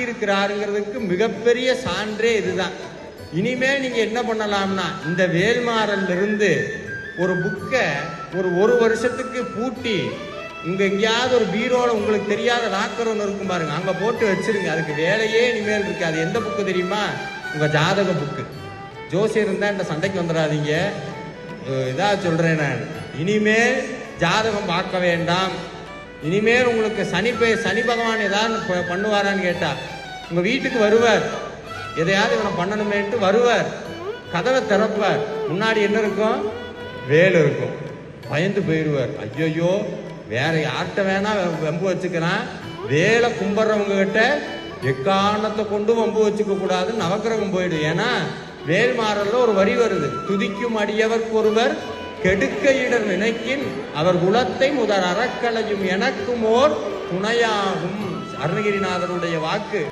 காத்திருக்கிறாருங்கிறதுக்கு மிகப்பெரிய சான்றே இதுதான். இனிமேல் நீங்க என்ன பண்ணலாம்னா, இந்த வேல்மாறல்ல இருந்து ஒரு புக்கை ஒரு வருஷத்துக்கு பூட்டி இங்க எங்கேயாவது ஒரு பீரோல உங்களுக்கு தெரியாத லாக்கர் ஒன்று இருக்கும் பாருங்க, அங்க போட்டு வச்சிருங்க. அதுக்கு வேலையே இனிமேல் இருக்கு. அது எந்த புக்கு தெரியுமா? உங்க ஜாதக புக்கு. ஜோசியர் இருந்தா இந்த சண்டைக்கு வந்துடாதீங்க. இதா சொல்றேன் நான், இனிமேல் ஜாதகம் பார்க்க வேண்டாம். இனிமேல் உங்களுக்கு சனி பகவான் ஏதாவது பண்ணுவாரான்னு கேட்டா, உங்க வீட்டுக்கு வருவார், எதையாவது இவனை பண்ணணுமேட்டு வருவார், கதவை திறப்பார், முன்னாடி என்ன இருக்கும்? வேல் இருக்கும். பயந்து போயிடுவார். ஐயோ வேற யார்கிட்ட வேணா வம்பு வச்சுக்கிறான், வேலை கும்பிட்றவங்க கிட்ட எக்காரணத்தை கொண்டு வம்பு வச்சுக்க கூடாது, நவக்கிரகம் போயிடும். ஏன்னா வேல்மாறல்ல ஒரு வரி வருது, துதிக்கும் அடியவர்க்கு ஒருவர் கெடுக்க இடர் நினைக்கின் அவர் குலத்தை முதல் அறக்கலையும் எனக்கும் ஓர் துணையாகும். அருணகிரிநாதருடைய வாக்கு.